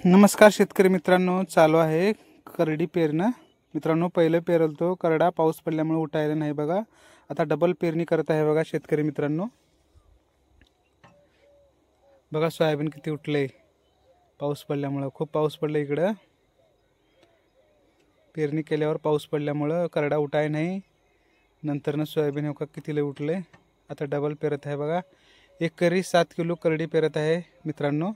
नमस्कार शेतकरी मित्रांनो, चालू आहे करडी पेरणं. मित्रांनो, पहिलं पेरलतो करडा पाऊस पडल्यामुळे उठायला नाही बघा. आता डबल पेरणी करत आहे बघा शेतकरी मित्रांनो. बघा सोयाबीन किती उठले पाऊस पडल्यामुळे. खूप पाऊस पडला इकडं. पेरणी केल्यावर पाऊस पडल्यामुळे करडा उठाय नाही. नंतरनं सोयाबीन हो किती लय उठले. आता डबल पेरत आहे बघा. एकरी 7 किलो करडी पेरत आहे मित्रांनो.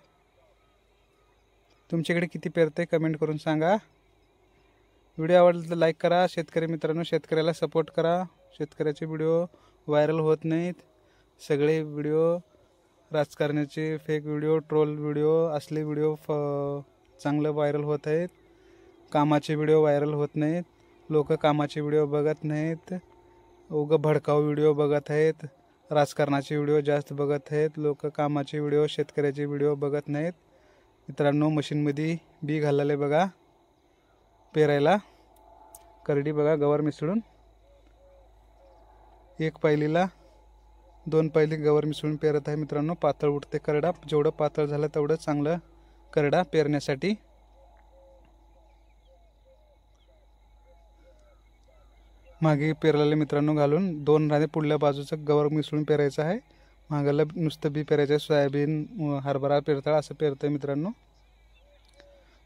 तुमच्याकडे किती पेरते कमेंट करून सांगा. व्हिडिओ आवडला तर लाईक करा. शेतकरी मित्रांनो, शेतकऱ्याला सपोर्ट करा. शेतकऱ्याचे व्हिडिओ व्हायरल होत नाहीत. सगळे व्हिडिओ राजकारणाचे फेक व्हिडिओ, ट्रोल व्हिडिओ, असले व्हिडिओ चांगलं व्हायरल होत आहेत. कामाचे व्हिडिओ व्हायरल होत नाहीत. लोक कामाचे व्हिडिओ बघत नाहीत. उगं भडकाऊ व्हिडिओ बघत आहेत. राजकारणाचे व्हिडिओ जास्त बघत आहेत. लोक कामाचे व्हिडिओ, शेतकऱ्याचे व्हिडिओ बघत नाहीत. मित्रांनो, मशीनमध्ये बी घालायला बघा पेरायला. करडी बघा गवर मिसळून. 1 पायलीला 2 पायली गवर मिसळून पेरत आहे मित्रांनो. पातळ उठते करडा. जेवढं पातळ झालं तेवढं चांगलं करडा पेरण्यासाठी. मागे पेरलेले मित्रांनो घालून 2 राणे पुढल्या बाजूचं गवर मिसळून पेरायचं आहे. मागाला नुसतं बी पेरायचं आहे. सोयाबीन, हरभरा पेरताळ असं पेरतंय मित्रांनो.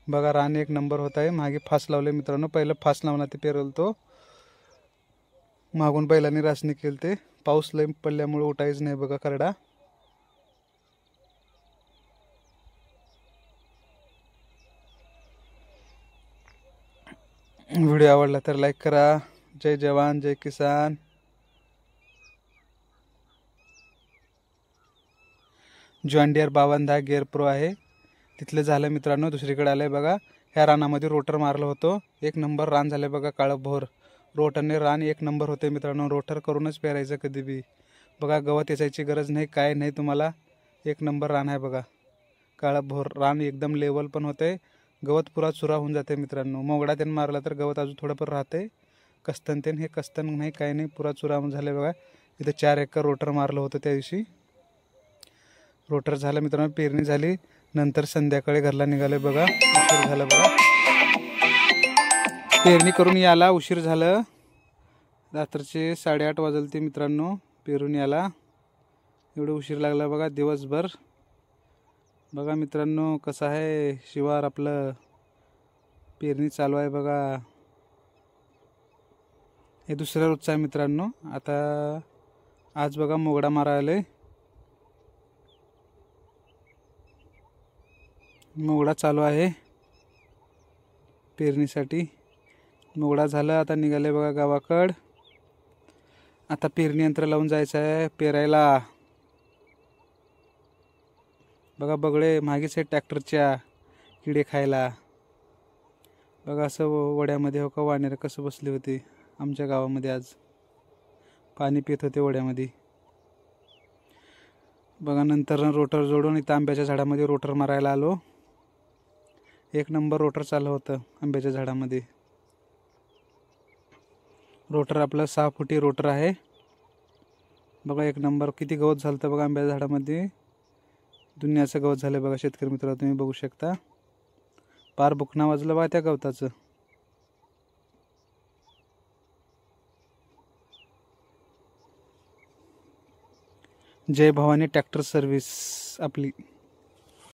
बघा रान 1 नंबर होत आहे. मागे फास लावले मित्रांनो. पहिलं फास लावणार ते पेरलतो. मागून बैलांनी रासणी केली. ते पाऊस लय पडल्यामुळे उठायच नाही बघा करडा. व्हिडिओ आवडला तर लाईक करा. जय जवान जय किसान. जॉन डियर 5210 गिअर प्रो आहे. तिथलं झालं मित्रांनो. दुसरीकडे आलंय बघा. ह्या रानामध्ये रोटर मारलं होतं. 1 नंबर रान झालं बघा. काळं भोर रोटरने रान 1 नंबर होते मित्रांनो. रोटर करूनच पेरायचं कधी बी. बघा गवत याचायची गरज नाही, काय नाही तुम्हाला. 1 नंबर रान आहे बघा. काळं भोर रान एकदम लेवल पण होते. गवत पुरा चुरा होऊन जाते मित्रांनो. मोगडा त्यानं मारला तर गवत अजून थोडं पण राहते. कस्तन त्यानं हे कस्तन नाही, काय नाही, पुरा चुरा झाले बघा. इथं 4 एकर रोटर मारलं होतं त्या दिवशी. रोटर झालं मित्रांनो. पेरणी झाली. नंतर संध्याकाळी घरला निघाले बघा. उशीर झाला बघा. पेरणी करून याला उशीर झालं. रात्रीचे 8:30 वाजले मित्रांनो पेरून याला. एवढं उशीर लागला बघा दिवसभर. बघा मित्रांनो कसं आहे शिवार आपलं. पेरणी चालू आहे बघा. हे दुसऱ्या रोजचं आहे मित्रांनो. आता आज बघा मोगडा मारायला. मोगडा चालू आहे पेरणीसाठी. मोगडा झाला. आता निघाले बघा गावाकड. आता पेरणी यंत्र लावून जायचं आहे पेरायला. बघा बगळे मागेच आहे ट्रॅक्टरच्या किडे खायला. बघा असं वड्यामध्ये हो का वानेर कसं बसले होते आमच्या गावामध्ये. आज पाणी पित होते वड्यामध्ये. बघा नंतर रोटर जोडून इथं आंब्याच्या झाडामध्ये रोटर मारायला आलो. 1 नंबर रोटर चालू होतं आंब्याच्या झाडामध्ये. रोटर आपलं 6 फुटी रोटर आहे बघा. 1 नंबर. किती गवत झालं बघा आंब्याच्या झाडामध्ये. दुनियाचं गवत झालं बघा शेतकरी मित्रांनो. तुम्ही बघू शकता. पार बुकना वाजलं बघा त्या गवताचं. जय भवानी ट्रॅक्टर सर्व्हिस आपली.